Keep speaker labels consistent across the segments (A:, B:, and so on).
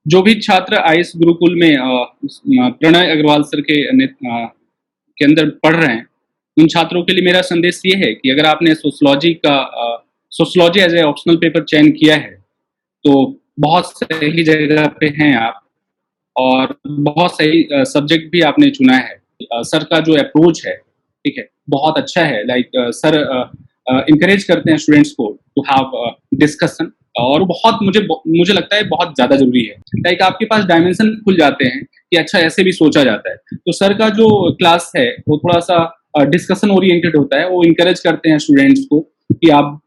A: जो भी छात्र आईएएस गुरुकुल में प्रणय अग्रवाल सर के अंदर पढ़ रहे हैं, उन छात्रों के लिए मेरा संदेश ये है कि अगर आपने sociology as a optional paper चयन किया है, तो बहुत सही जगह पे हैं आप और बहुत सही सब्जेक्ट भी आपने चुना है। सर का जो अप्रोच है, ठीक है, बहुत अच्छा है। लाइक सर इनकरेज करते हैं स्टूडेंट्स को टू हैव डिस्कशन, और बहुत मुझे लगता है बहुत ज़्यादा ज़रूरी है। लाइक आपके पास डायमेंशन खुल जाते हैं कि अच्छा ऐसे भी सोचा जाता है। तो सर का जो क्लास है वो थोड़ा-सा डिस्कशन ओरिएंटेड होता है। वो इनकरेज करते हैं स्टूडेंट्स को कि आप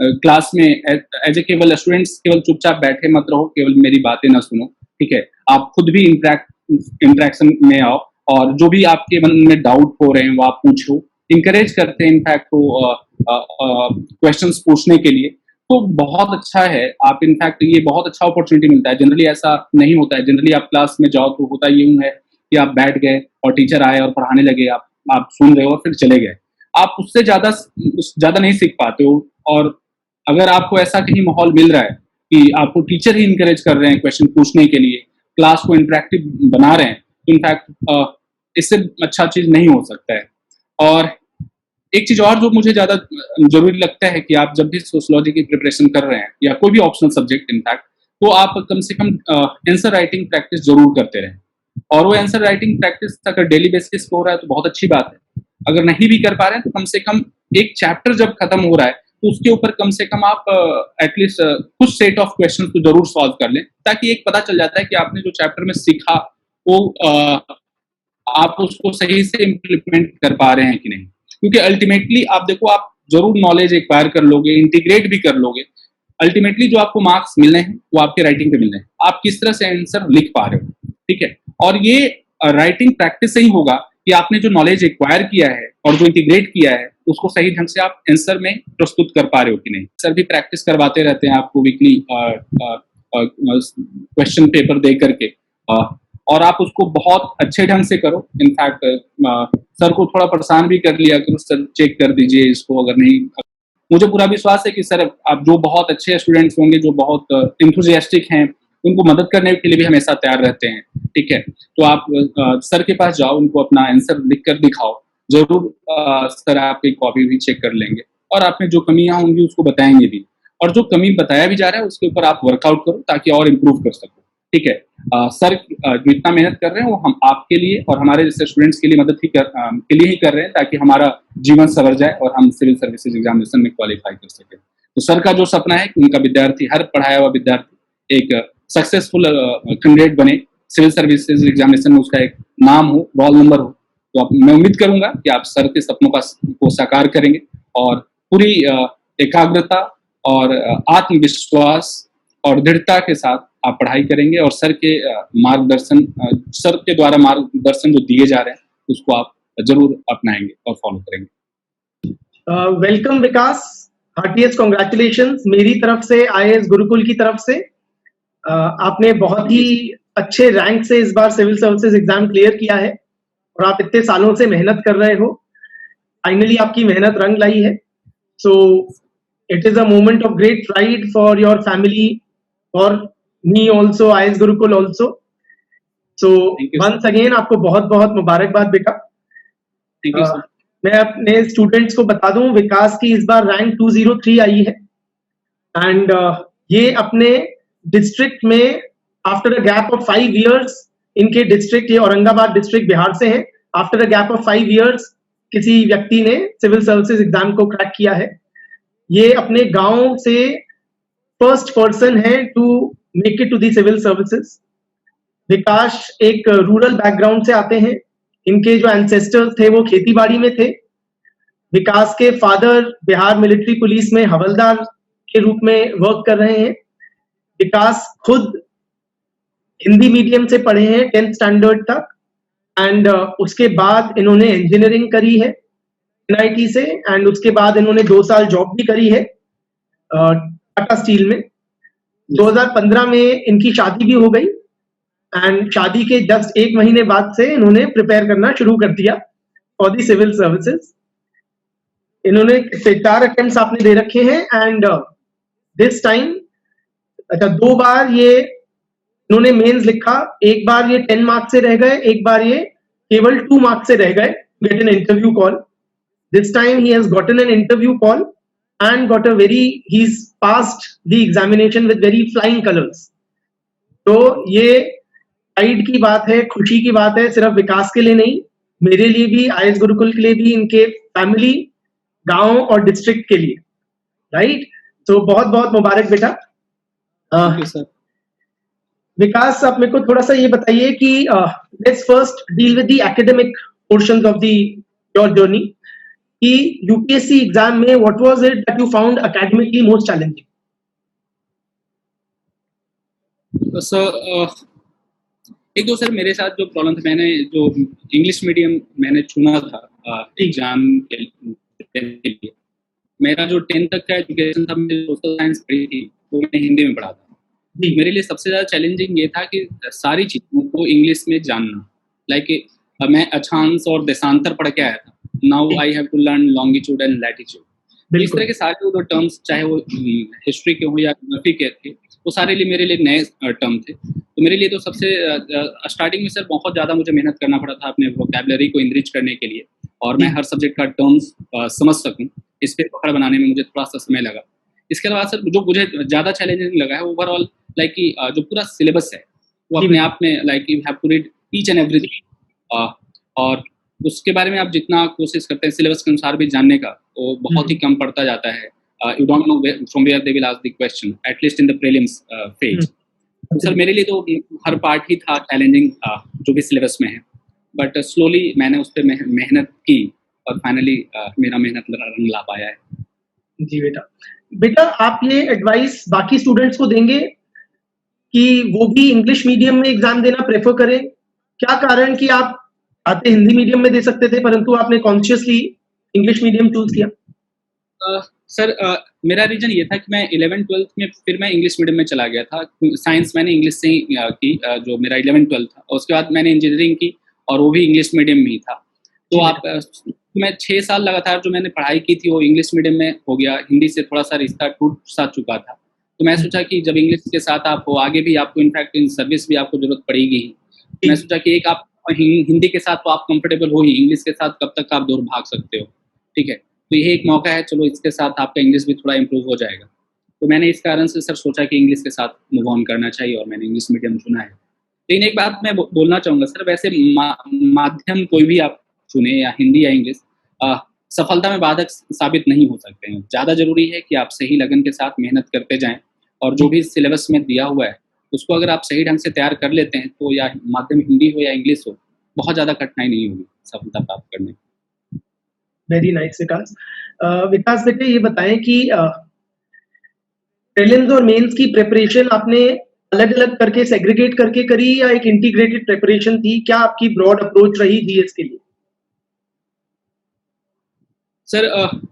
A: क्लास में एज ए केवल स्टूडेंट्स केवल चुपचाप बैठे मत रहो, केवल मेरी बातें ना सुनो, ठीक है? आप खुद भी इंटरेक्शन में आओ और जो भी आपके मन में डाउट हो रहे हैं वो आप पूछो। इनकरेज करते हैं इनफैक्ट वो क्वेश्चंस पूछने के लिए। तो बहुत अच्छा है। आप इनफैक्ट ये बहुत अच्छा अपॉर्चुनिटी मिलता है। जनरली ऐसा नहीं होता है। जनरली आप क्लास में जाओ तो होता यूँ है कि आप बैठ गए और टीचर आए और पढ़ाने लगे, आप सुन रहे हो और फिर चले गए। आप उससे ज़्यादा नहीं सीख पाते हो। और अगर आपको ऐसा कहीं माहौल मिल रहा है कि आपको टीचर ही इनकरेज कर रहे हैं क्वेश्चन पूछने के लिए, क्लास को इंटरेक्टिव बना रहे हैं, तो इनफैक्ट इससे अच्छा चीज़ नहीं हो सकता है। और एक चीज़ और जो मुझे ज़्यादा ज़रूरी लगता है कि आप जब भी सोशियोलॉजी की प्रिपरेशन कर रहे हैं या कोई भी ऑप्शनल सब्जेक्ट इनफैक्ट, तो आप कम से कम आंसर राइटिंग प्रैक्टिस ज़रूर करते रहें। और वो आंसर राइटिंग प्रैक्टिस अगर डेली बेसिस पे हो रहा है तो बहुत अच्छी बात है। अगर नहीं भी कर पा रहे हैं तो कम से कम एक चैप्टर जब खत्म हो रहा है तो उसके ऊपर कम से कम आप एटलीस्ट कुछ सेट ऑफ क्वेश्चन तो जरूर सॉल्व कर लें, ताकि एक पता चल जाता है कि आपने जो चैप्टर में सीखा वो आप उसको सही से इम्प्लीमेंट कर पा रहे हैं कि नहीं। क्योंकि अल्टीमेटली आप देखो, आप जरूर नॉलेज एक्वायर कर लोगे, इंटीग्रेट भी कर लोगे, अल्टीमेटली जो आपको मार्क्स मिलने हैं वो आपके राइटिंग पे मिलने हैं। आप किस तरह से आंसर लिख पा रहे हो, ठीक है? और ये राइटिंग प्रैक्टिस से ही होगा कि आपने जो नॉलेज एक्वायर किया है और जो इंटीग्रेट किया है उसको सही ढंग से आप आंसर में प्रस्तुत कर पा रहे हो कि नहीं। सर भी प्रैक्टिस करवाते रहते हैं आपको वीकली क्वेश्चन पेपर दे करके, और आप उसको बहुत अच्छे ढंग से करो। इनफैक्ट सर को थोड़ा परेशान भी कर लिया करो, सर चेक कर दीजिए इसको, अगर नहीं। मुझे पूरा विश्वास है कि सर आप जो बहुत अच्छे स्टूडेंट्स होंगे, जो बहुत इंथुजियास्टिक हैं, उनको मदद करने के लिए भी हमेशा तैयार रहते हैं, ठीक है? तो आप सर के पास जाओ, उनको अपना आंसर लिख कर दिखाओ, जरूर सर आपकी कॉपी भी चेक कर लेंगे और आप में जो कमियां होंगी उसको बताएंगे भी। और जो कमी बताया भी जा रहा है उसके ऊपर आप वर्कआउट करो ताकि और इम्प्रूव कर सको, ठीक है? सर जो इतना मेहनत कर रहे हैं वो हम आपके लिए और हमारे जैसे स्टूडेंट्स के लिए के लिए ही कर रहे हैं, ताकि हमारा जीवन सवर जाए और हम सिविल सर्विसेज एग्जामिनेशन में क्वालिफाई कर सकें। तो सर का जो सपना है कि उनका विद्यार्थी, हर पढ़ाया हुआ विद्यार्थी एक सक्सेसफुल कैंडिडेट बने, सिविल सर्विसेज एग्जामिनेशन में उसका एक नाम हो, रोल नंबर हो। तो मैं उम्मीद करूंगा कि आप सर के सपनों को साकार करेंगे और पूरी एकाग्रता और आत्मविश्वास और दृढ़ता के साथ आप पढ़ाई करेंगे और सर के सर के द्वारा मार्गदर्शन जो दिए जा रहे हैं उसको आप जरूर अपनाएंगे और फॉलो करेंगे।
B: वेलकम विकास, हार्टिएस्ट कांग्रेचुलेशंस मेरी तरफ से, आईएएस गुरुकुल की तरफ से। आपने बहुत ही अच्छे रैंक से इस बार सिविल सर्विसेज एग्जाम क्लियर किया है और आप इतने सालों से मेहनत कर रहे हो। फाइनली आपकी मेहनत रंग लाई है। So it is a moment of great pride for your family, for me also, IAS Gurukul also. So once again आपको बहुत बहुत मुबारकबाद बेटा। मैं अपने स्टूडेंट्स को बता दूं, विकास की इस बार रैंक 203 आई है एंड ये अपने डिस्ट्रिक्ट में after a gap of 5 years, इनके डिस्ट्रिक्ट, ये औरंगाबाद डिस्ट्रिक्ट बिहार से है, after a gap of 5 years किसी व्यक्ति ने सिविल सर्विसेज एग्जाम को क्रैक किया है। ये अपने गांव से फर्स्ट पर्सन है to make it to the civil services. Vikas एक रूरल बैकग्राउंड से आते हैं, इनके जो एंसेस्टर्स थे वो खेतीबाड़ी में थे। विकास के फादर बिहार मिलिट्री पुलिस में हवलदार के रूप में वर्क कर रहे हैं। विकास खुद हिंदी मीडियम से पढ़े हैं 10th स्टैंडर्ड तक एंड उसके बाद इन्होंने इंजीनियरिंग करी है एनआईटी से एंड उसके बाद इन्होंने 2 साल जॉब भी करी है टाटा स्टील में। 2015 में इनकी शादी भी हो गई एंड शादी के जस्ट 1 महीने बाद से इन्होंने प्रिपेयर करना शुरू कर दिया फॉर दी सिविल सर्विसेज। इन्होंने 4 अटेम्प्ट्स आपने दे रखे हैं एंड दिस टाइम 2 बार ये इन्होंने मेंस लिखा, एक बार ये 10 मार्क्स से रह गए, एक बार ये केवल 2 मार्क्स से रह गए get an interview call. This time he has gotten an interview call and he's passed the examination with very flying colors. तो ये प्राइड की बात है, खुशी की बात है, सिर्फ विकास के लिए नहीं, मेरे लिए भी, आईएएस गुरुकुल के लिए भी, इनके फैमिली, गांव और डिस्ट्रिक्ट के लिए, राइट. तो बहुत बहुत मुबारक बेटा.
A: सर
B: विकास, आप मेरे को थोड़ा सा ये बताइए कि let's first deal with the academic portions of the your journey. कि यूपीएससी एग्जाम में what was it that you found academically most challenging?
A: Sir एक तो सर मेरे साथ जो प्रॉब्लम था, मैंने जो इंग्लिश मीडियम मैंने चुना था एग्जाम के लिए, मेरा जो 10th तक का एजुकेशन था, मैंने सोशल साइंस पढ़ी थी, वो मैंने हिंदी में पढ़ा था. मेरे लिए सबसे ज़्यादा चैलेंजिंग ये था कि सारी चीज़ों को इंग्लिश में जानना. लाइक मैं अक्षांश और देशांतर पढ़ के आया था. Now I have to learn longitude and latitude. इस तरह के सारे जो टर्म्स, चाहे वो हिस्ट्री के हो या ज्योग्राफी के थे, वो सारे लिए मेरे लिए नए टर्म थे. तो मेरे लिए तो सबसे स्टार्टिंग में सर बहुत ज़्यादा मुझे मेहनत करना पड़ा था अपने वोकैबुलरी को इनरिच करने के लिए, और मैं हर सब्जेक्ट का टर्म्स समझ सकूं. इस पर पकड़ बनाने में मुझे थोड़ा सा समय लगा. इसके अलावा सर जो मुझे ज़्यादा चैलेंजिंग लगा है ओवरऑल, लाइक कि जो पूरा सिलेबस है वो अपने आप में, like you have to read each and everything, और उसके बारे में आप जितना कोशिश करते हैं सिलेबस के अनुसार भी जानने का, वो बहुत ही कम पड़ता जाता है. You don't know from where they will ask the question, at least in the prelims phase. Sir मेरे लिए तो हर पार्ट ही था चैलेंजिंग जो भी सिलेबस में है, बट स्लोली मैंने उस पर मेहनत की और फाइनली मेरा मेहनत रंग ला पाया है.
B: जी बेटा, आप ये एडवाइस बाकी स्टूडेंट्स को देंगे कि वो भी इंग्लिश मीडियम में एग्जाम देना प्रेफर करें? क्या कारण कि आप आते हिंदी मीडियम में दे सकते थे, परंतु आपने कॉन्शियसली इंग्लिश मीडियम चूज किया?
A: सर मेरा रीजन ये था कि मैं 11th-12th में फिर मैं इंग्लिश मीडियम में चला गया था. साइंस मैंने इंग्लिश से ही की, जो मेरा 11th-12th था, और उसके बाद मैंने इंजीनियरिंग की और वो भी इंग्लिश मीडियम में ही था. तो आप मैं 6 साल लगातार जो मैंने पढ़ाई की थी वो इंग्लिश मीडियम में हो गया. हिंदी से थोड़ा सा रिश्ता टूट सा चुका था. तो मैं सोचा कि जब इंग्लिश के साथ आप हो, आगे भी आपको इनफैक्ट इन सर्विस भी आपको जरूरत पड़ेगी. मैं सोचा कि एक आप हिंदी के साथ तो आप कंफर्टेबल हो ही, इंग्लिश के साथ कब तक आप दूर भाग सकते हो, ठीक है. तो यही एक मौका है, चलो इसके साथ आपका इंग्लिश भी थोड़ा इम्प्रूव हो जाएगा. तो मैंने इस कारण से सर सोचा कि इंग्लिश के साथ मूव ऑन करना चाहिए और मैंने इंग्लिश मीडियम चुना है. लेकिन एक बात मैं बोलना चाहूँगा सर, वैसे माध्यम कोई भी आप चुने, या हिंदी या इंग्लिश, सफलता में बाधक साबित नहीं हो सकते हैं. ज़्यादा ज़रूरी है कि आप सही लगन के साथ मेहनत करते जाएँ, और जो भी सिलेबस में दिया हुआ है उसको अगर आप सही ढंग से तैयार कर लेते हैं, तो या माध्यम हिंदी हो या इंग्लिश हो, बहुत ज़्यादा कठिनाई नहीं होगी सफलता प्राप्त करने.
B: वेरी नाइस विकास. विकास बेटे, ये बताएं कि प्रीलिम्स और मेंस की प्रिपरेशन आपने अलग अलग करके, सेग्रीगेट करके करी, या एक इंटीग्रेटेड प्रिपरेशन थी? क्या आपकी ब्रॉड अप्रोच रही जीएस के लिए?
A: सर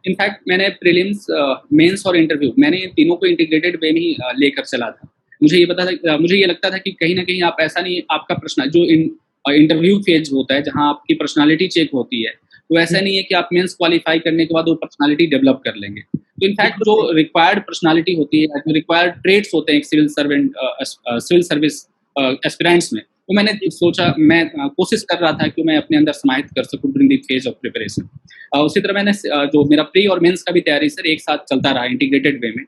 A: इनफैक्ट मैंने प्रीलिम्स, मेंस और इंटरव्यू, मैंने इन तीनों को इंटीग्रेटेड वे में ही लेकर चला था. मुझे ये लगता था कि कहीं ना कहीं आप ऐसा नहीं, आपका प्रश्न जो इंटरव्यू फेज होता है जहां आपकी पर्सनालिटी चेक होती है, तो ऐसा नहीं है कि आप मेंस क्वालिफाई करने के बाद वो पर्सनालिटी डेवलप कर लेंगे. तो इनफैक्ट जो रिक्वायर्ड पर्सनालिटी होती है, जो रिक्वायर्ड ट्रेड्स होते हैं सिविल सर्विस एस्पिरेंट्स में, वो मैंने सोचा, मैं कोशिश कर रहा था कि मैं अपने अंदर समाहित कर सकूं during the phase of preparation. उसी तरह मैंने जो मेरा प्री और मेंस का भी तैयारी सर एक साथ चलता रहा इंटीग्रेटेड वे में.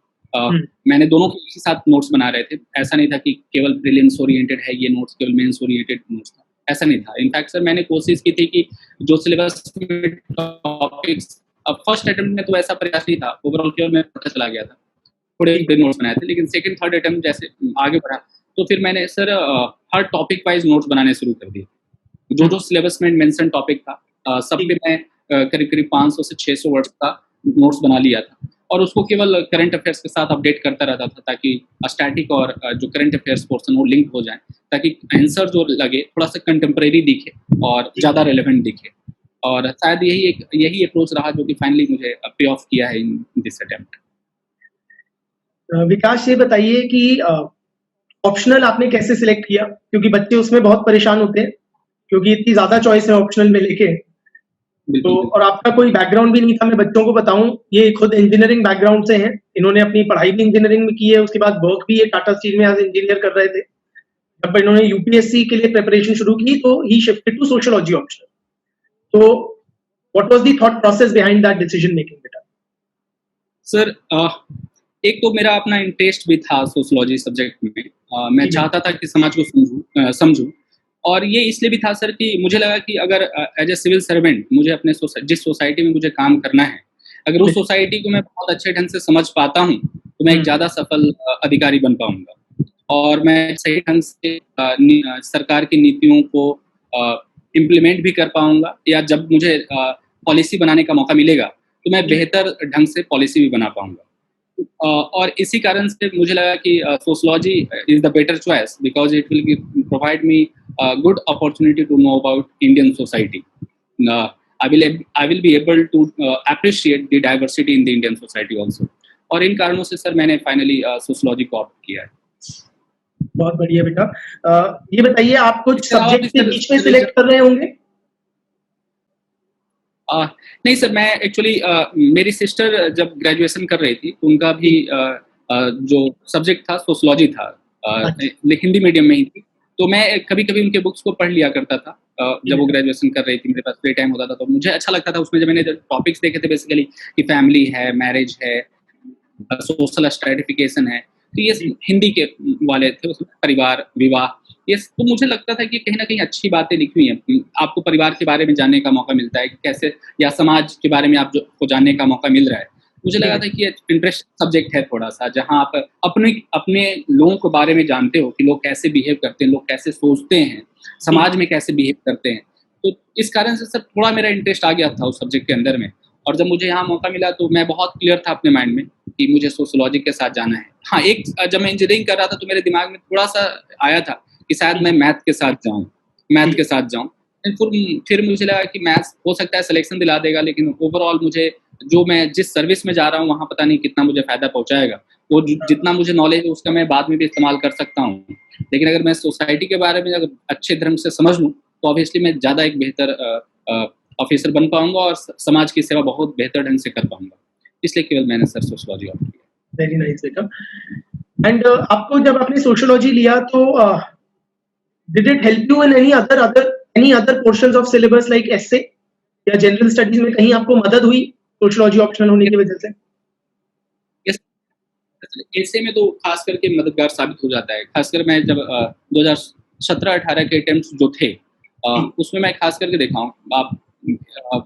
A: मैंने दोनों के एक ही साथ नोट्स बना रहे थे. ऐसा नहीं था कि केवल प्रीलिम्स ओरिएंटेड है ये नोट्स, केवल मेंस ओरिएंटेड नोट्स था, ऐसा नहीं था. इनफैक्ट सर मैंने कोशिश की थी कि जो सिलेबस में टॉपिक्स, अब फर्स्ट अटेम्प्ट में तो ऐसा प्रयास नहीं था, ओवरऑल केवल मैं पता चला गया था, थोड़े नोट्स बनाए थे. लेकिन सेकंड थर्ड अटेम्प्ट जैसे आगे बढ़ा, तो फिर मैंने सर हर टॉपिक वाइज नोट्स बनाने शुरू कर दिए. जो सिलेबस में मेंशन टॉपिक था, सब पे मैं करीब 500 से 600 वर्ड्स का नोट्स बना लिया था, और उसको केवल करंट अफेयर्स के साथ अपडेट करता रहता था, ताकि स्टैटिक और जो करंट अफेयर्स पोर्शन वो लिंक हो जाए, ताकि आंसर जो लगे थोड़ा सा कंटेम्प्रेरी दिखे और ज़्यादा रेलेवेंट दिखे. और शायद यही अप्रोच रहा जो कि फाइनली मुझे पे ऑफ किया है इन दिस अटेम्प्ट.
B: विकास, ये बताइए कि ऑप्शनल आपने कैसे सिलेक्ट किया? क्योंकि बच्चे उसमें बहुत परेशान होते हैं, क्योंकि इतनी ज़्यादा चॉइस है ऑप्शनल में लेके. तो और आपका कोई बैकग्राउंड भी नहीं था. मैं बच्चों को बताऊं, ये खुद इंजीनियरिंग बैकग्राउंड से हैं. इन्होंने अपनी पढ़ाई भी इंजीनियरिंग में की है, उसके बाद वर्क भी ये टाटा स्टील में एज इंजीनियर कर रहे थे. जब इन्होंने यूपीएससी के लिए प्रिपरेशन शुरू की तो he shifted to sociology optional. तो what was the thought process behind that decision making बेटा?
A: सर एक तो मेरा अपना इंटरेस्ट भी था सोशोलॉजी सब्जेक्ट में. मैं चाहता था कि समाज को समझूं. और ये इसलिए भी था सर कि मुझे लगा कि अगर एज ए सिविल सर्वेंट मुझे अपने जिस सोसाइटी में मुझे काम करना है, अगर उस सोसाइटी को मैं बहुत अच्छे ढंग से समझ पाता हूँ तो मैं एक ज़्यादा सफल अधिकारी बन पाऊंगा. और मैं सही ढंग से सरकार की नीतियों को इम्प्लीमेंट भी कर पाऊंगा, या जब मुझे पॉलिसी बनाने का मौका मिलेगा तो मैं बेहतर ढंग से पॉलिसी भी बना पाऊंगा. और इसी कारण से मुझे लगा कि sociology is the better choice because it will provide me good opportunity to know about Indian society. I will be able to appreciate the diversity in the Indian society also. और इन कारणों से सर मैंने finally sociology को opt किया है.
B: बहुत बढ़िया बेटा. ये बताइए आप कुछ सब्जेक्ट के बीच में सिलेक्ट कर रहे होंगे?
A: नहीं सर, मैं एक्चुअली मेरी सिस्टर जब ग्रेजुएशन कर रही थी उनका भी जो सब्जेक्ट था सोशोलॉजी था, हिंदी मीडियम में ही थी. तो मैं कभी कभी उनके बुक्स को पढ़ लिया करता था जब वो ग्रेजुएशन कर रही थी. मेरे पास फ्री टाइम होता था तो मुझे अच्छा लगता था उसमें. जब मैंने टॉपिक्स देखे थे बेसिकली कि फैमिली है, मैरिज है, सोशल स्ट्रेटिफिकेशन है, तो ये हिंदी के वाले थे. उसमें परिवार, विवाह, ये तो मुझे लगता था कि कहीं ना कहीं अच्छी बातें लिखी हुई हैं. आपको परिवार के बारे में जानने का मौका मिलता है कैसे, या समाज के बारे में आपको जानने का मौका मिल रहा है. मुझे लगा था कि इंटरेस्ट सब्जेक्ट है थोड़ा सा, जहां आप अपने लोगों के बारे में जानते हो कि लोग कैसे बिहेव करते हैं, लोग कैसे सोचते हैं, समाज में कैसे बिहेव करते हैं. तो इस कारण से सर थोड़ा मेरा इंटरेस्ट आ गया था उस सब्जेक्ट के अंदर में. और जब मुझे यहाँ मौका मिला तो मैं बहुत क्लियर था अपने माइंड में कि मुझे सोशोलॉजी के साथ जाना है. हाँ, एक जब मैं इंजीनियरिंग कर रहा था तो मेरे दिमाग में थोड़ा सा आया था कि शायद मैं मैथ के साथ जाऊँ. फिर मुझे लगा कि मैथ्स हो सकता है सिलेक्शन दिला देगा, लेकिन ओवरऑल मुझे जो मैं जिस सर्विस में जा रहा हूँ वहाँ पता नहीं कितना मुझे फ़ायदा पहुँचाएगा. वो जितना मुझे नॉलेज है उसका मैं बाद में भी इस्तेमाल कर सकता हूँ, लेकिन अगर मैं सोसाइटी के बारे में अगर अच्छे ढंग से समझ लूँ तो ऑब्वियसली मैं ज़्यादा एक बेहतर ऑफिसर बन पाऊंगा और समाज की सेवा बहुत बेहतर ढंग से कर पाऊंगा. इसलिए केवल मैंने सर सोशोलॉजी ऑप्ट किया.
B: वेरी नाइस बेटा. एंड आपको जब आपने सोशोलॉजी लिया तो did it help you in any other portions of syllabus like essay या जनरल स्टडीज में कहीं आपको मदद हुई सोशोलॉजी ऑप्शनल होने की वजह से?
A: ऐसे में तो खास करके मददगार साबित हो जाता है. खासकर मैं जब 2017-18 के अटेम्प्ट्स जो थे उसमें मैं खास करके देखा हूँ आप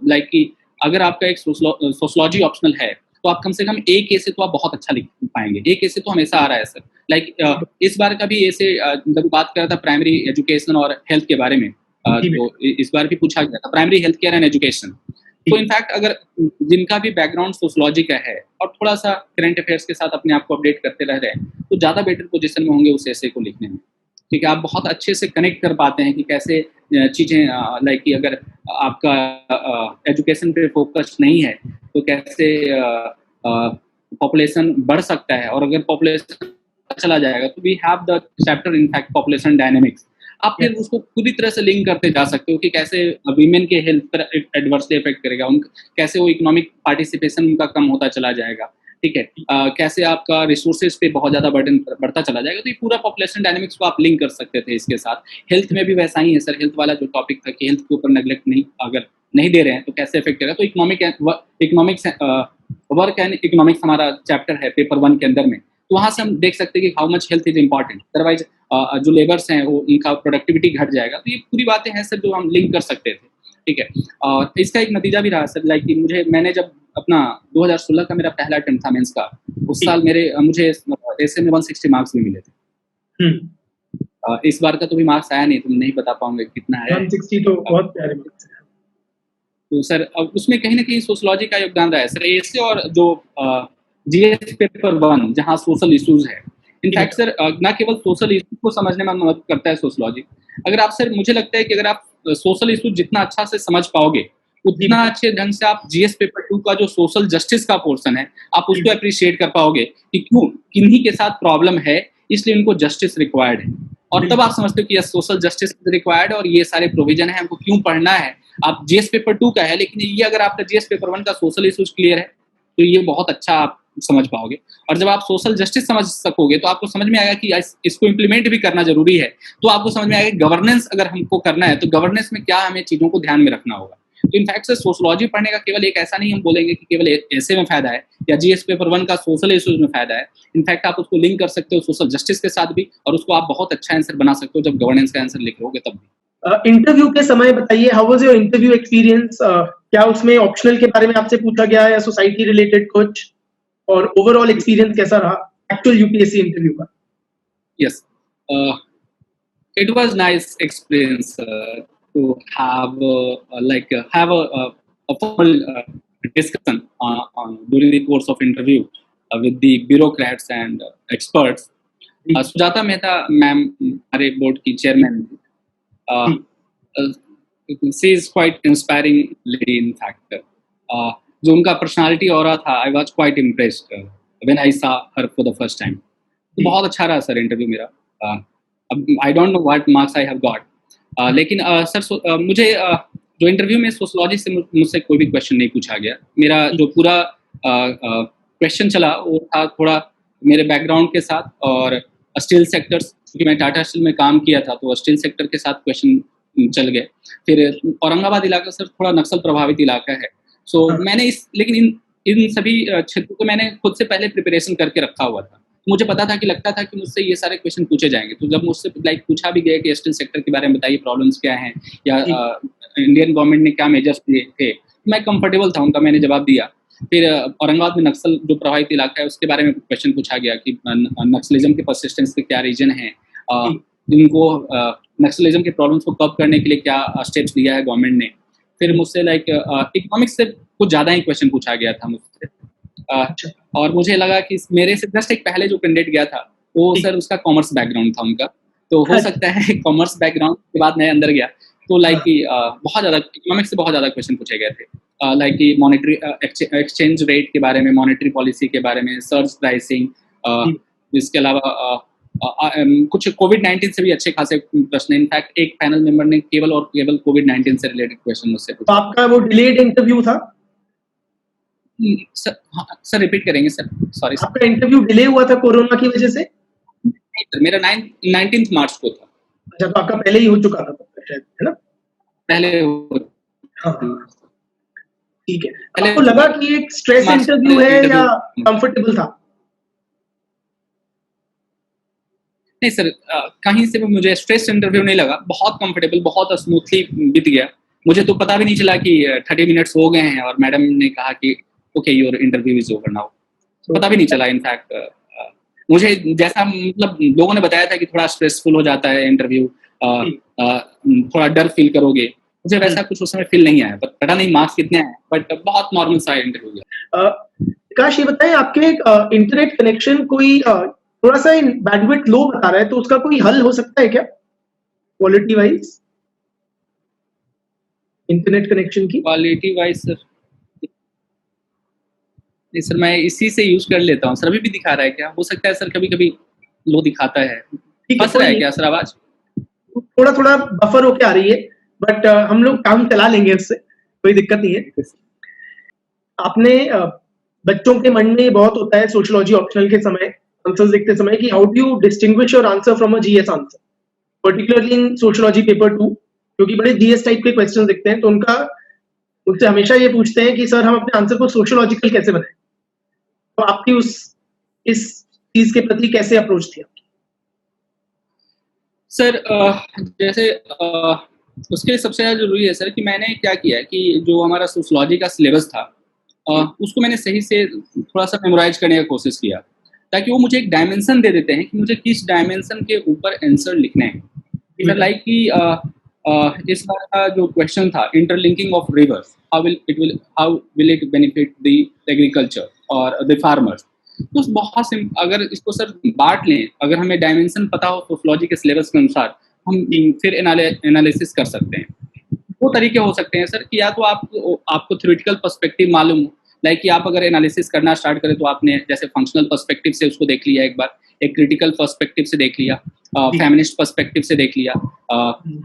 A: लाइक कि अगर आपका एक सोशोलॉजी ऑप्शनल है तो आप कम से कम एक ऐसे तो आप बहुत अच्छा लिख पाएंगे. एक ऐसे तो हमेशा आ रहा है सर. लाइक इस बार का भी ऐसे जब बात कर रहा था प्राइमरी एजुकेशन और हेल्थ के बारे में, तो इस बार भी पूछा गया था primary health care and education. तो इनफैक्ट अगर जिनका भी बैकग्राउंड सोशोलॉजी का है और थोड़ा सा करंट अफेयर्स के साथ अपने आप को अपडेट करते रह रहे हैं तो ज़्यादा बेटर पोजीशन में होंगे उस ऐसे को लिखने में. ठीक है, आप बहुत अच्छे से कनेक्ट कर पाते हैं कि कैसे चीज़ें लाइक कि अगर आपका एजुकेशन पे फोकस नहीं है तो कैसे पॉपुलेशन बढ़ सकता है, और अगर पॉपुलेशन चला जाएगा तो we have the chapter in fact population dynamics. आप फिर उसको पूरी तरह से लिंक करते जा सकते हो कि कैसे वीमेन के हेल्थ पर एडवर्सली इफेक्ट करेगा, कैसे वो इकोनॉमिक पार्टिसिपेशन उनका कम होता चला जाएगा. ठीक है, कैसे आपका रिसोर्सेज पे बहुत ज़्यादा बर्डन बढ़ता चला जाएगा. तो ये पूरा पॉपुलेशन डायनेमिक्स को आप लिंक कर सकते थे इसके साथ. हेल्थ में भी वैसा ही है सर. हेल्थ वाला जो टॉपिक था कि हेल्थ के ऊपर नेग्लेक्ट नहीं अगर नहीं दे रहे हैं तो कैसे इफेक्ट करेगा. तो इकोनॉमिक्स वर्क एंड इकोनॉमिक्स हमारा चैप्टर है पेपर 1 के अंदर में. तो वहाँ से हम देख सकते हैं कि how much health is important. Otherwise जो लेबर्स हैं वो उनका प्रोडक्टिविटी घट जाएगा. तो ये पूरी बातें हैं सर जो हम लिंक कर सकते थे. ठीक है, और इसका एक नतीजा भी रहा सर. लाइक कि मैंने जब अपना 2016 का मेरा पहला अटेम्प्ट था मेंस का, उस साल मुझे ऐसे में 160 मार्क्स भी मिले थे. इस बार का तो भी मार्क्स आया नहीं, तो नहीं बता पाऊंगे कितना है.
B: 160 तो बहुत प्यारे मार्क्स हैं.
A: तो सर अब उसमें कहीं ना कहीं सोशोलॉजी का योगदान रहा है सर. ऐसे और जो जीएस पेपर 1 जहाँ सोशल इश्यूज है, इनफैक्ट सर ना केवल सोशल इश्यूज को समझने में मदद करता है सोशोलॉजी. अगर आप सर, मुझे लगता है कि अगर आप सोशल इश्यूज जितना अच्छा से समझ पाओगे उतना अच्छे ढंग से आप जीएस पेपर 2 का जो सोशल जस्टिस का पोर्शन है आप उसको अप्रिशिएट कर पाओगे कि क्यों किन्हीं के साथ प्रॉब्लम है, इसलिए उनको जस्टिस रिक्वायर्ड है. और तब आप समझते हो कि यस सोशल जस्टिस रिक्वायर्ड और ये सारे प्रोविजन है, हमको क्यों पढ़ना है. आप जीएस पेपर 2 का है, लेकिन ये अगर आपका जीएस पेपर 1 का सोशल इश्यूज क्लियर है तो ये बहुत अच्छा आप समझ पाओगे। और जब आप सोशल जस्टिस समझ सकोगे तो आपको समझ में आएगा कि इसको इम्प्लीमेंट भी करना जरूरी है। तो आपको समझ में आएगा गवर्नेंस अगर हमको करना है तो गवर्नेंस में क्या हमें चीज़ों को ध्यान में रखना होगा। तो इनफैक्ट सर सोशोलॉजी पढ़ने का केवल एक ऐसा नहीं हम बोलेंगे कि केवल ऐसे में फ़ायदा है या जीएस पेपर 1 का सोशल इश्यूज में फ़ायदा है। इनफैक्ट आप उसको लिंक कर सकते हो सोशल जस्टिस के साथ भी, और उसको आप बहुत अच्छा आंसर बना सकते हो जब गवर्नेंस का आंसर लिख लोगे तब भी।
B: इंटरव्यू के समय बताइए, how was your interview experience? क्या उसमें ऑप्शनल के बारे में आपसे पूछा गया या सोसाइटी रिलेटेड कुछ, और ओवरऑल एक्सपीरियंस कैसा रहा एक्चुअल यूपीएससी इंटरव्यू का?
A: Yes, it was nice experience to have have a formal discussion during the course of interview with the bureaucrats and experts. Sujata Mehta ma'am हमारे बोर्ड की chairman, she is quite inspiring lady in fact. जो उनका personality aura था, I was quite impressed when I saw her for the first time. बहुत अच्छा रहा sir interview मेरा। अब I don't know what marks I have got, लेकिन sir मुझे जो इंटरव्यू में सोशोलॉजी से मुझसे कोई भी क्वेश्चन नहीं पूछा गया। मेरा जो पूरा क्वेश्चन चला वो था थोड़ा मेरे बैकग्राउंड के साथ और स्टील सेक्टर्स, क्योंकि मैं टाटा स्टील में काम किया था तो स्टील सेक्टर के साथ क्वेश्चन चल गए। फिर औरंगाबाद इलाका सर थोड़ा नक्सल प्रभावित इलाका है, सो मैंने लेकिन इन सभी क्षेत्रों को मैंने खुद से पहले प्रिपरेशन करके रखा हुआ था। मुझे पता था कि लगता था कि मुझसे ये सारे क्वेश्चन पूछे जाएंगे। तो जब मुझसे पूछा भी गया कि स्टील सेक्टर के बारे में बताइए, प्रॉब्लम्स क्या हैं या इंडियन गवर्नमेंट ने क्या मेजर्स लिए थे, मैं कंफर्टेबल था, उनका मैंने जवाब दिया। फिर औरंगाबाद में नक्सल जो प्रभावित इलाका है उसके बारे में क्वेश्चन पूछा गया कि नक्सलिज्म के परसिस्टेंस के क्या रीजन है, जिनको नक्सलिज्म के प्रॉब्लम्स को कब करने के लिए क्या स्टेप्स लिया है गवर्नमेंट ने। फिर मुझसे इकोनॉमिक्स से कुछ ज़्यादा ही क्वेश्चन पूछा गया था मुझसे, और मुझे लगा कि मेरे से जस्ट एक पहले जो कैंडिडेट गया था वो सर उसका कॉमर्स बैकग्राउंड था उनका, तो हो सकता है कॉमर्स बैकग्राउंड के बाद मैं अंदर गया तो बहुत ज़्यादा इकोनॉमिक्स से बहुत ज़्यादा क्वेश्चन पूछे गए थे, कि मॉनेटरी एक्सचेंज रेट के बारे में, मॉनेटरी पॉलिसी के बारे में, सर्ज प्राइसिंग, इसके अलावा कुछ कोविड-19 से भी अच्छे खासे प्रश्न। इनफैक्ट एक पैनल मेंबर ने केवल कोविड-19 से रिलेटेड क्वेश्चन मुझसे पूछा।
B: तो आपका वो डिलेड इंटरव्यू था
A: सर रिपीट करेंगे सर, सॉरी सर।
B: आपका इंटरव्यू डिले हुआ था कोरोना की वजह से?
A: मेरा 19 मार्च को था।
B: अच्छा, तो आपका पहले ही हो चुका था शायद, है ना?
A: पहले
B: ठीक है। आपको लगा कि एक स्ट्रेस इंटरव्यू है या कंफर्टेबल था?
A: नहीं सर, कहीं से भी मुझे स्ट्रेस इंटरव्यू नहीं लगा, बहुत कंफर्टेबल, बहुत स्मूथली बीत गया। मुझे तो पता भी नहीं चला कि 30 मिनट्स हो गए हैं और मैडम ने कहा कि okay your interview is over now. पता भी नहीं चला। इनफैक्ट मुझे जैसा मतलब लोगों ने बताया था कि थोड़ा स्ट्रेसफुल हो जाता है इंटरव्यू, थोड़ा डर फील करोगे, मुझे वैसा कुछ उस समय फील नहीं आया। पता नहीं मार्क्स कितने आए, बट बहुत नॉर्मल सा इंटरव्यू गया।
B: विकास, ये बताएं आपके इंटरनेट कनेक्शन कोई थोड़ा सा बैंडविड्थ लो बता रहा है, तो उसका कोई हल हो सकता है क्या क्वालिटी वाइज? इंटरनेट कनेक्शन की क्वालिटी वाइज
A: सर नहीं सर, मैं इसी से यूज कर लेता हूँ सर। अभी भी दिखा रहा है क्या? हो सकता है सर कभी कभी लो दिखाता है। फंस रहा है क्या सर आवाज?
B: थोड़ा थोड़ा बफर होके आ रही है, बट हम लोग काम चला लेंगे उससे, कोई दिक्कत नहीं है। आपने बच्चों के मन में बहुत होता है सोशियोलॉजी ऑप्शनल के समय, आंसर्स देखते समय, कि how do you distinguish your answer from a GS answer, particularly in sociology paper 2, क्योंकि बड़े जीएस टाइप के क्वेश्चन दिखते हैं, तो उनसे हमेशा ये पूछते हैं कि सर हम अपने आंसर को सोशियोलॉजिकल कैसे बनाएं। तो आपकी इस चीज के प्रति कैसे अप्रोच थी आपकी?
A: सर जैसे उसके लिए सबसे ज़्यादा जरूरी है सर कि मैंने क्या किया कि जो हमारा सोशियोलॉजी का सिलेबस था उसको मैंने सही से थोड़ा सा मेमोराइज करने की कोशिश किया, ताकि वो मुझे एक डायमेंशन दे देते हैं कि मुझे किस डायमेंशन के ऊपर आंसर लिखने हैं। सर लाइक कि इस बार का जो क्वेश्चन था, interlinking of reverse, how will it benefit the agriculture और द फार्मर्स। तो बहुत अगर इसको सर बांट लें, अगर हमें डायमेंशन पता हो सोशियोलॉजी के सिलेबस के अनुसार, हम फिर एनालिसिस कर सकते हैं। वो तरीके हो सकते हैं सर कि या तो आपको थ्योरेटिकल पर्सपेक्टिव मालूम हो, लाइक कि आप अगर एनालिसिस करना स्टार्ट करें तो आपने जैसे फंक्शनल पर्सपेक्टिव से उसको देख लिया एक बार, एक क्रिटिकल पर्सपेक्टिव से देख लिया, फेमिनिस्ट पर्सपेक्टिव से देख लिया,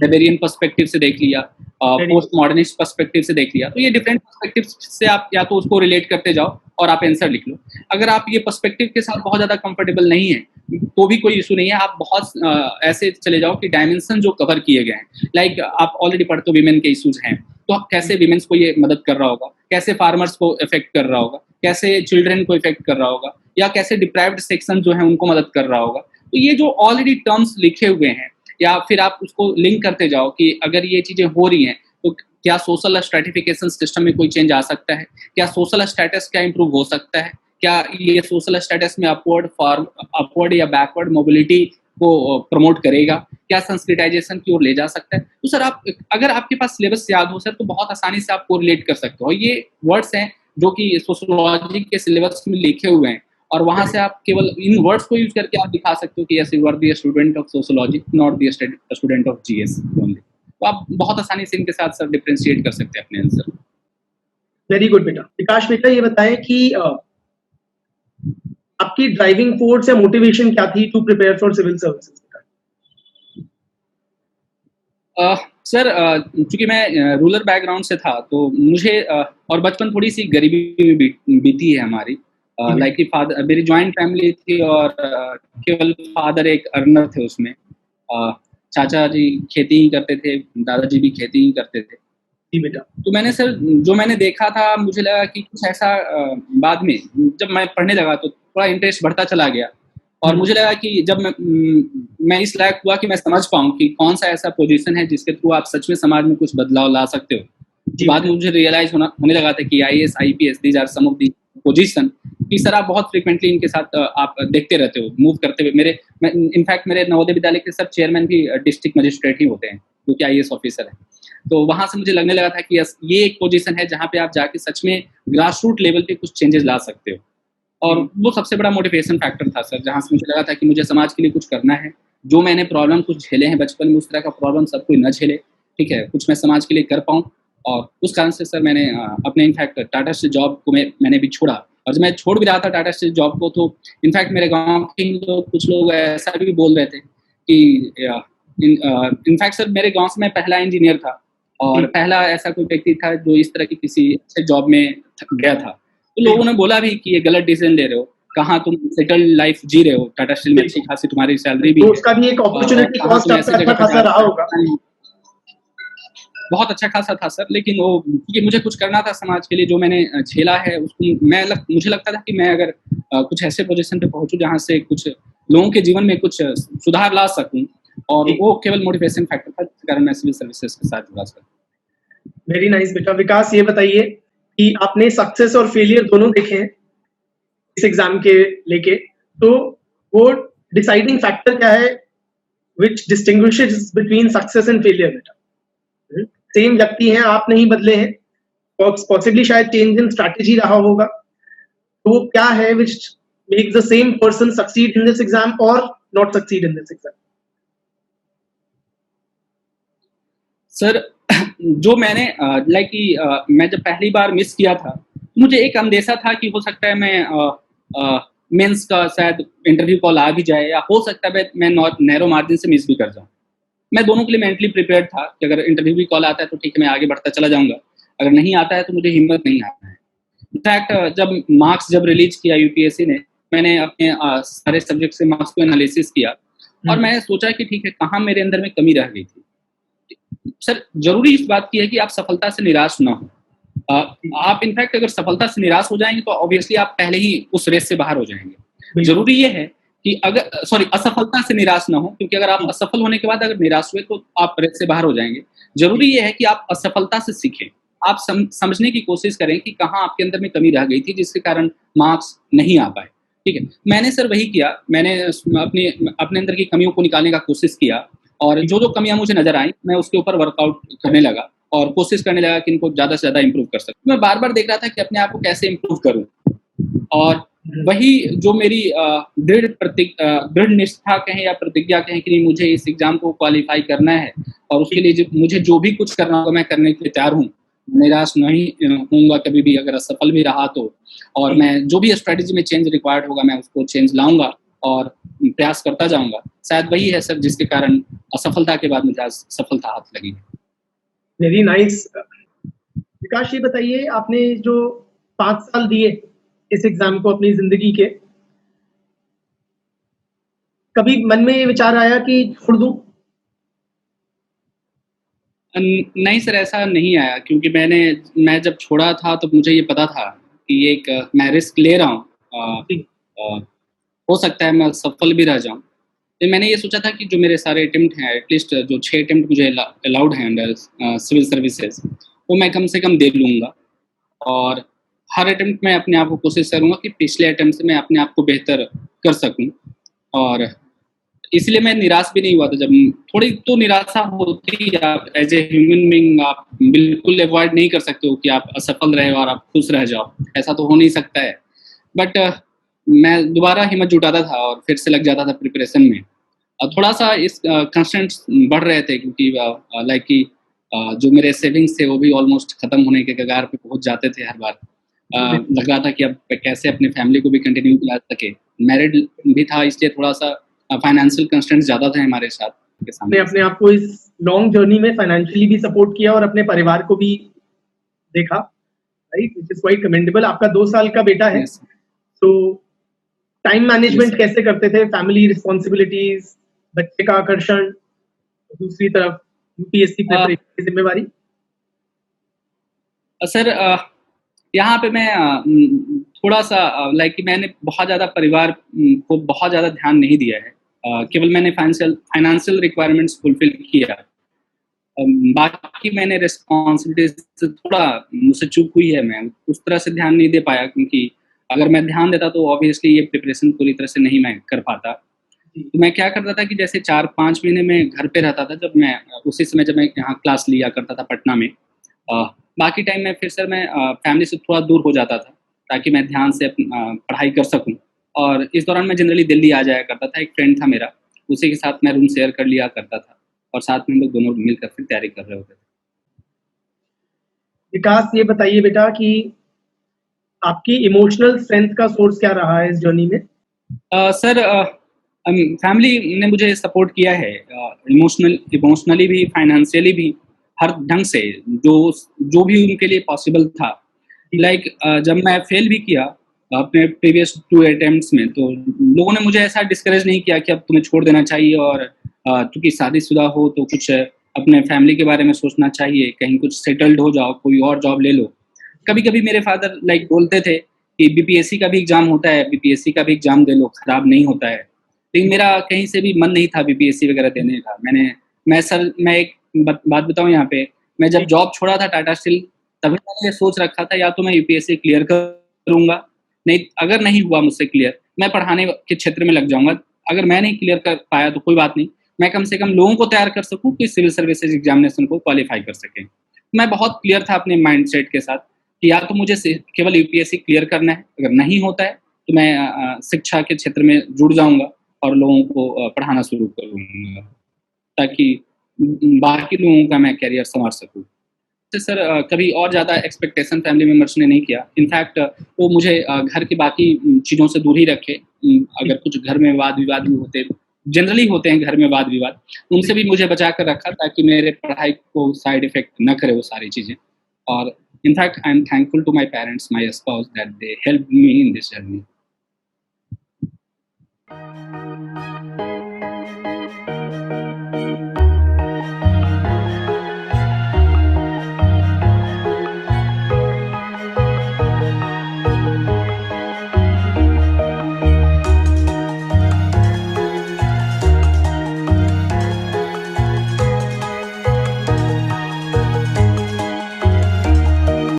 A: हेबेरियन पर्सपेक्टिव से देख लिया, पोस्ट मॉडर्निस्ट पर्सपेक्टिव से देख लिया। तो ये डिफरेंट पर्सपेक्टिव से आप या तो उसको रिलेट करते जाओ और आप आंसर लिख लो। अगर आप ये पर्सपेक्टिव के साथ बहुत ज़्यादा कंफर्टेबल नहीं है तो भी कोई इशू नहीं है, आप बहुत ऐसे चले जाओ कि डायमेंशन जो कवर किए गए हैं, लाइक आप ऑलरेडी पढ़ते हो विमेन के इशूज हैं, तो कैसे विमेन्स को ये मदद कर रहा होगा, कैसे फार्मर्स को इफेक्ट कर रहा होगा, कैसे चिल्ड्रन को इफेक्ट कर रहा होगा, या कैसे डिप्राइव्ड सेक्शन जो है उनको मदद कर रहा होगा। तो ये जो ऑलरेडी टर्म्स लिखे हुए हैं, या फिर आप उसको लिंक करते जाओ कि अगर ये चीज़ें हो रही हैं तो क्या सोशल स्ट्रेटिफिकेशन सिस्टम में कोई चेंज आ सकता है, क्या सोशल स्टेटस क्या इंप्रूव हो सकता है, क्या ये सोशल स्टेटस में अपवर्ड या बैकवर्ड मोबिलिटी को प्रमोट करेगा, क्या संस्कृताइजेशन की ओर ले जा सकता है। तो सर आप अगर आपके पास सिलेबस याद हो सर तो बहुत आसानी से आप कोरिलेट कर सकते हो। ये वर्ड्स हैं जो कि सोशियोलॉजी के सिलेबस में लिखे हुए हैं, और वहां से आप केवल इन वर्ड्स को यूज करके आप दिखा सकते हो कि yes you are the student of sociology, not the student of GS only. तो आप बहुत आसानी से इनके साथ सर डिफरेंशिएट कर सकते हैं अपने आंसर।
B: वेरी गुड बेटा। विकास बेटा ये बताएं कि आपकी ड्राइविंग फोर्स या मोटिवेशन क्या थी to prepare for civil services?
A: Sir चूंकि मैं रूरल बैकग्राउंड से था तो मुझे और बचपन थोड़ी सी गरीबी में बीती है हमारी, लाइक कि फादर, मेरी जॉइंट फैमिली थी और केवल फादर एक अर्नर थे उसमें, चाचा जी खेती ही करते थे, दादाजी भी खेती ही करते थे।
B: जी बेटा।
A: तो मैंने सर जो मैंने देखा था मुझे लगा कि कुछ ऐसा बाद में जब मैं पढ़ने लगा तो थोड़ा इंटरेस्ट बढ़ता चला गया, और मुझे लगा कि जब मैं इस लायक हुआ कि मैं समझ पाऊँ कि कौन सा ऐसा पोजीशन है जिसके थ्रू आप सच में समाज में कुछ बदलाव ला सकते हो। बाद में मुझे रियलाइज होने लगा था कि IAS IPS these are some of the position कि सर आप बहुत फ्रिक्वेंटली इनके साथ आप देखते रहते हो मूव करते हुए। इनफैक्ट मेरे नवोदय विद्यालय के सर चेयरमैन भी डिस्ट्रिक्ट मजिस्ट्रेट ही होते हैं जो कि IAS ऑफिसर है। तो वहां से मुझे लगने लगा था कि यस ये एक पोजीशन है जहाँ पे आप जाके सच में ग्रास रूट लेवल पे कुछ चेंजेस ला सकते हो, और वो सबसे बड़ा मोटिवेशन फैक्टर था सर, जहाँ से मुझे लगा था कि मुझे समाज के लिए कुछ करना है। जो मैंने प्रॉब्लम कुछ झेले हैं बचपन में, उस तरह का प्रॉब्लम सब कोई न झेले, ठीक है, कुछ मैं समाज के लिए कर पाऊँ। और उस कारण से सर मैंने अपने इनफैक्ट टाटा स्टील जॉब को मैंने भी छोड़ा, और जब मैं छोड़ भी रहा था टाटा स्टील जॉब को तो इनफैक्ट मेरे गाँव के लोग कुछ लोग ऐसा भी बोल रहे थे कि इनफैक्ट सर मेरे गाँव से मैं पहला इंजीनियर था और पहला ऐसा कोई व्यक्ति था जो इस तरह की किसी अच्छे जॉब में गया था। तो लोगों ने बोला भी कि ये गलत डिसीजन ले रहे हो, कहाँ तुम सेटल्ड लाइफ जी रहे हो, टाटा स्टील में अच्छी खासी तुम्हारी सैलरी भी
B: तो उसका भी एक अपॉर्चुनिटी कॉस्ट अच्छा खासा रहा होगा।
A: बहुत अच्छा खासा था सर, लेकिन वो क्योंकि मुझे कुछ करना था समाज के लिए, जो मैंने झेला है उसको मुझे लगता था कि मैं अगर कुछ ऐसे पोजीशन पे पहुंचूं जहां से कुछ लोगों के जीवन में कुछ सुधार ला सकूं, और वो केवल मोटिवेशन फैक्टर था जिस कारण मैं सिविल सर्विसेज के साथ जुड़ा सर।
B: वेरी नाइस बेटा। विकास ये बताइए कि आपने सक्सेस और फेलियर दोनों देखे हैं इस एग्जाम के लेके, तो वो डिसाइडिंग फैक्टर क्या है which distinguishes between success and failure बेटा? सेम व्यक्ति हैं, आप नहीं बदले हैं, पॉसिबली शायद चेंज इन स्ट्रैटेजी रहा होगा, तो वो क्या है which makes the same person succeed in this exam और not succeed in this exam?
A: Sir जो मैंने लाइक कि मैं जब पहली बार मिस किया था मुझे एक अंदेशा था कि हो सकता है मैं मेंस का शायद इंटरव्यू कॉल आ भी जाए, या हो सकता है मैं नैरो मार्जिन से मिस भी कर जाऊँ। मैं दोनों के लिए मेंटली प्रिपेयर्ड था कि अगर इंटरव्यू भी कॉल आता है तो ठीक है मैं आगे बढ़ता चला जाऊँगा, अगर नहीं आता है तो मुझे हिम्मत नहीं आता है। इनफैक्ट जब मार्क्स रिलीज किया UPSC ने, मैंने अपने सारे सब्जेक्ट से मार्क्स को एनालिसिस किया और मैंने सोचा कि ठीक है कहाँ मेरे अंदर में कमी रह गई थी। सर जरूरी इस बात की है कि आप सफलता से निराश ना हो। आप इनफैक्ट अगर सफलता से निराश हो जाएंगे तो ऑब्वियसली आप पहले ही उस रेस से बाहर हो जाएंगे। जरूरी ये है कि अगर असफलता से निराश ना हो, क्योंकि अगर आप असफल होने के बाद अगर निराश हुए तो आप रेस से बाहर हो जाएंगे। जरूरी ये है कि आप असफलता से सीखें, आप समझने की कोशिश करें कि कहाँ आपके अंदर में कमी रह गई थी जिसके कारण मार्क्स नहीं आ पाए। ठीक है, मैंने सर वही किया, मैंने अपने अंदर की कमियों को निकालने का कोशिश किया, और जो कमियां मुझे नजर आई मैं उसके ऊपर वर्कआउट करने लगा और कोशिश करने लगा कि इनको ज्यादा से ज्यादा इंप्रूव कर सकूं। मैं बार बार देख रहा था कि अपने आप को कैसे इंप्रूव करूं, और वही जो मेरी दृढ़ निष्ठा कहें या प्रतिज्ञा कहें कि मुझे इस एग्जाम को क्वालिफाई करना है और उसके लिए मुझे जो भी कुछ करना होगा मैं करने के लिए तैयार हूँ, निराश नहीं होऊँगा कभी भी अगर असफल भी रहा तो। और मैं जो भी स्ट्रैटेजी में चेंज रिक्वायर्ड होगा मैं उसको चेंज लाऊँगा और प्रयास करता जाऊँगा। शायद वही है सर जिसके कारण असफलता के बाद मुझे आज सफलता हाथ लगी।
B: Very nice. विकास, ये बताइए, आपने जो 5 साल दिए इस एग्जाम को अपनी ज़िंदगी के, कभी मन में ये विचार आया कि छोड़ दूँ?
A: नहीं सर, ऐसा नहीं आया क्योंकि मैं जब छोड़ा था तो मुझे ये पता था कि ये एक मैं रिस्क ले रहा हूँ।
B: जी।
A: हो सकता है मैं सफल भी रह जाऊँ। तो मैंने ये सोचा था कि जो मेरे सारे अटेम्प्ट हैं, एटलीस्ट जो 6 अटेम्प्ट मुझे अलाउड हैं अंडर सिविल सर्विसेज, वो मैं कम से कम दे लूँगा। और हर अटेम्प्ट में अपने आप को कोशिश करूँगा कि पिछले अटेम्प्ट से मैं अपने आप को बेहतर कर सकूँ। और इसलिए मैं निराश भी नहीं हुआ था। जब थोड़ी तो निराशा होती है, आप एज ए ह्यूमन बीइंग आप बिल्कुल अवॉइड नहीं कर सकते हो कि आप असफल रहे और आप खुश रह जाओ, ऐसा तो हो नहीं सकता है। बट मैं दोबारा हिम्मत जुटाता था और फिर से लग जाता था प्रिपरेशन में। थोड़ा सा इस कंस्टेंट्स बढ़ रहे थे क्योंकि लाइक कि जो मेरे सेविंग्स थे वो भी ऑलमोस्ट खत्म होने के कगार पे पहुंच जाते थे हर बार। लग रहा था कि अब कैसे अपने फैमिली को भी कंटिन्यू किया सके। मैरिड भी था इसलिए थोड़ा सा फाइनेंशियल कंस्ट्रेंट्स ज़्यादा थे हमारे साथ के
B: आपने
A: सामने।
B: अपने आप को इस लॉन्ग जर्नी में फाइनेंशियली भी सपोर्ट किया और अपने परिवार को भी देखा, right? Which is quite commendable. आपका 2 साल का बेटा है,
A: यस
B: तो टाइम मैनेजमेंट
A: सर।
B: कैसे करते थे? फैमिली रिस्पॉन्सिबिलिटीज़, बच्चे का आकर्षण, दूसरी तरफ यूपीएससी प्रिपरेशन की ज़िम्मेवारी?
A: सर यहाँ पे मैं थोड़ा सा लाइक कि मैंने बहुत ज़्यादा परिवार को बहुत ज़्यादा ध्यान नहीं दिया है। केवल मैंने फाइनेंशियल रिक्वायरमेंट्स फुलफिल किया। बाकी मैंने रिस्पॉन्सिबिलिटीज से थोड़ा मुझसे चूक हुई है। मैं उस तरह से ध्यान नहीं दे पाया क्योंकि अगर मैं ध्यान देता तो ऑब्वियसली ये प्रिपरेशन पूरी तरह से नहीं मैं कर पाता। तो मैं क्या करता था कि जैसे 4-5 महीने में घर पे रहता था, जब मैं उसी समय जब मैं यहाँ क्लास लिया करता था पटना में। बाकी टाइम में फिर सर मैं फैमिली से थोड़ा दूर हो जाता था ताकि मैं ध्यान से पढ़ाई कर सकूँ। और इस दौरान मैं जनरली दिल्ली आ जाया करता था। एक फ्रेंड था मेरा, उसी के साथ मैं रूम शेयर कर लिया करता था और साथ में हम लोग दोनों मिलकर फिर तैयारी कर रहे होते थे।
B: विकास, ये बताइए बेटा कि आपकी इमोशनल स्ट्रेंथ का सोर्स क्या रहा है इस जर्नी में?
A: सर फैमिली ने मुझे सपोर्ट किया है इमोशनली भी, फाइनेंशियली भी, हर ढंग से जो जो भी उनके लिए पॉसिबल था। लाइक जब मैं फेल भी किया अपने प्रीवियस 2 अटेम्प्ट्स में, तो लोगों ने मुझे ऐसा डिस्करेज नहीं किया कि अब तुम्हें छोड़ देना चाहिए और क्योंकि शादीशुदा हो तो कुछ अपने फैमिली के बारे में सोचना चाहिए, कहीं कुछ सेटल्ड हो जाओ, कोई और जॉब ले लो। कभी-कभी मेरे फादर लाइक बोलते थे कि बीपीएससी का भी एग्ज़ाम होता है, बीपीएससी का भी एग्ज़ाम दे लो, खराब नहीं होता है। लेकिन मेरा कहीं से भी मन नहीं था बीपीएससी वगैरह देने का। मैं एक बात बताऊँ यहाँ पे, मैं जब जॉब छोड़ा था टाटा स्टील, तभी मैंने ये सोच रखा था या तो मैं यूपीएससी क्लियर करूँगा, नहीं अगर नहीं हुआ मुझसे क्लियर, मैं पढ़ाने के क्षेत्र में लग जाऊँगा। अगर मैं नहीं क्लियर कर पाया तो कोई बात नहीं, मैं कम से कम लोगों को तैयार कर सकूँ कि सिविल सर्विसेज़ एग्ज़ामिनेशन को क्वालीफ़ाई कर सकें। मैं बहुत क्लियर था अपने माइंडसेट के साथ कि या तो मुझे केवल यूपीएससी क्लियर करना है, अगर नहीं होता है तो मैं शिक्षा के क्षेत्र में जुड़ जाऊँगा और लोगों को पढ़ाना शुरू करूँगा ताकि बाकी लोगों का मैं करियर संवार सकूँ। तो सर कभी और ज़्यादा एक्सपेक्टेशन फैमिली मेंबर्स ने नहीं किया। इनफैक्ट वो मुझे घर की बाकी चीज़ों से दूर ही रखे। अगर कुछ घर में वाद-विवाद भी होते, जनरली होते हैं घर में वाद-विवाद, उनसे भी मुझे बचा कर रखा ताकि मेरे पढ़ाई को साइड इफ़ेक्ट ना करे वो सारी चीज़ें। और in fact I am thankful to my parents, my spouse that they helped me in this journey.